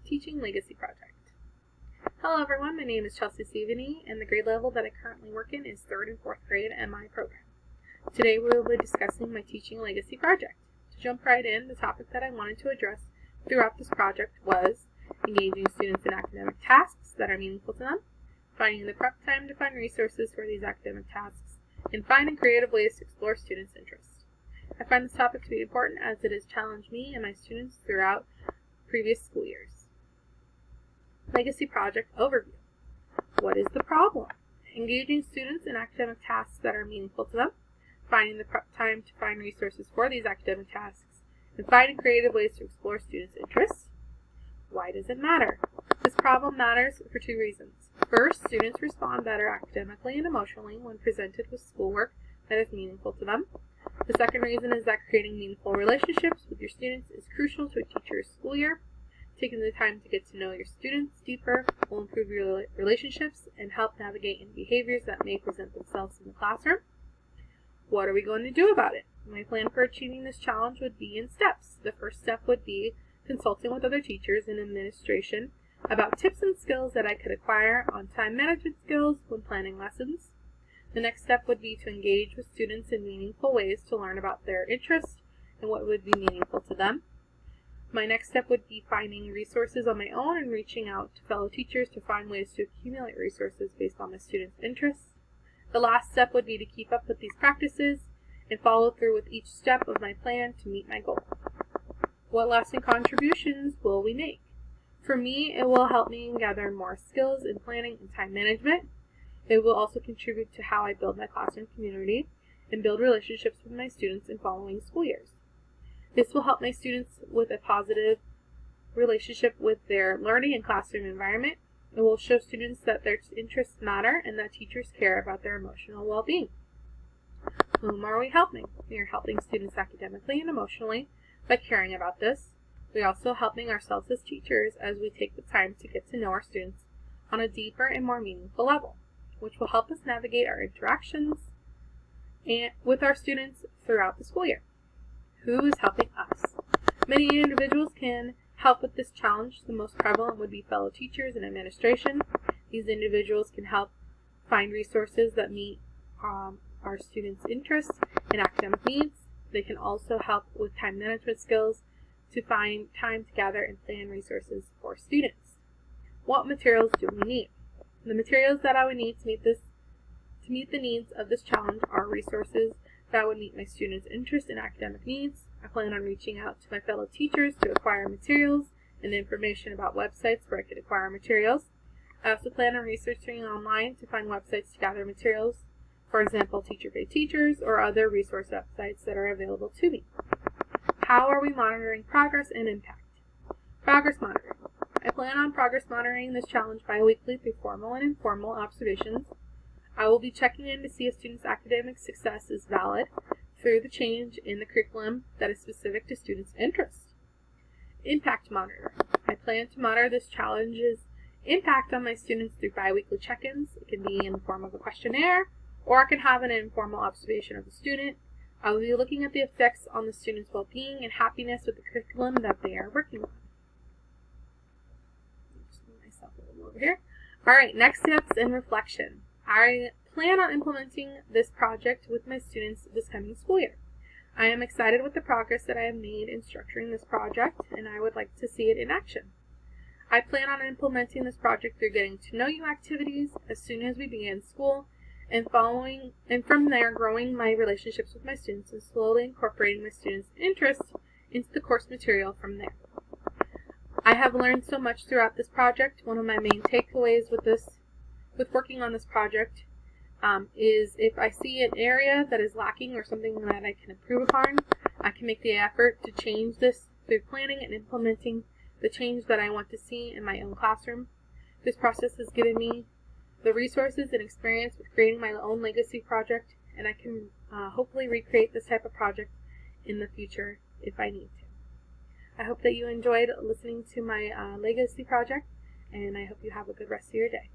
Teaching Legacy Project. Hello everyone, my name is Chelsea Steveny, and the grade level that I currently work in is 3rd and 4th grade at my program. Today we will be discussing my Teaching Legacy Project. To jump right in, the topic that I wanted to address throughout this project was engaging students in academic tasks that are meaningful to them, finding the prep time to find resources for these academic tasks, and finding creative ways to explore students' interests. I find this topic to be important as it has challenged me and my students throughout previous school years. Legacy Project Overview. What is the problem? Engaging students in academic tasks that are meaningful to them, finding the prep time to find resources for these academic tasks, and finding creative ways to explore students' interests. Why does it matter? This problem matters for 2 reasons. First, students respond better academically and emotionally when presented with schoolwork that is meaningful to them. The second reason is that creating meaningful relationships with your students is crucial to a teacher's school year. Taking the time to get to know your students deeper will improve your relationships and help navigate any behaviors that may present themselves in the classroom. What are we going to do about it? My plan for achieving this challenge would be in steps. The first step would be consulting with other teachers and administration about tips and skills that I could acquire on time management skills when planning lessons. The next step would be to engage with students in meaningful ways to learn about their interests and what would be meaningful to them. My next step would be finding resources on my own and reaching out to fellow teachers to find ways to accumulate resources based on my students' interests. The last step would be to keep up with these practices and follow through with each step of my plan to meet my goal. What lasting contributions will we make? For me, it will help me gather more skills in planning and time management. It will also contribute to how I build my classroom community and build relationships with my students in following school years. This will help my students with a positive relationship with their learning and classroom environment. It will show students that their interests matter and that teachers care about their emotional well-being. Whom are we helping? We are helping students academically and emotionally by caring about this. We are also helping ourselves as teachers as we take the time to get to know our students on a deeper and more meaningful level, which will help us navigate our interactions with our students throughout the school year. Who is helping us? Many individuals can help with this challenge. The most prevalent would be fellow teachers and administration. These individuals can help find resources that meet our students' interests and academic needs. They can also help with time management skills to find time to gather and plan resources for students. What materials do we need? The materials that I would need to meet the needs of this challenge are resources that would meet my students' interests and academic needs. I plan on reaching out to my fellow teachers to acquire materials and information about websites where I could acquire materials. I also plan on researching online to find websites to gather materials, for example, Teacher Pay Teachers or other resource websites that are available to me. How are we monitoring progress and impact? Progress monitoring. I plan on progress monitoring this challenge bi-weekly through formal and informal observations. I will be checking in to see if students' academic success is valid through the change in the curriculum that is specific to students' interests. Impact monitoring. I plan to monitor this challenge's impact on my students through bi-weekly check-ins. It can be in the form of a questionnaire, or I can have an informal observation of the student. I will be looking at the effects on the students' well-being and happiness with the curriculum that they are working on. Just move myself a little over here. Alright, next steps and reflection. I plan on implementing this project with my students this coming school year. I am excited with the progress that I have made in structuring this project, and I would like to see it in action. I plan on implementing this project through getting to know you activities as soon as we begin school, and from there growing my relationships with my students and slowly incorporating my students' interests into the course material from there. I have learned so much throughout this project. One of my main takeaways with working on this project is if I see an area that is lacking or something that I can improve upon, I can make the effort to change this through planning and implementing the change that I want to see in my own classroom. This process has given me the resources and experience with creating my own legacy project, and I can hopefully recreate this type of project in the future if I need to. I hope that you enjoyed listening to my legacy project, and I hope you have a good rest of your day.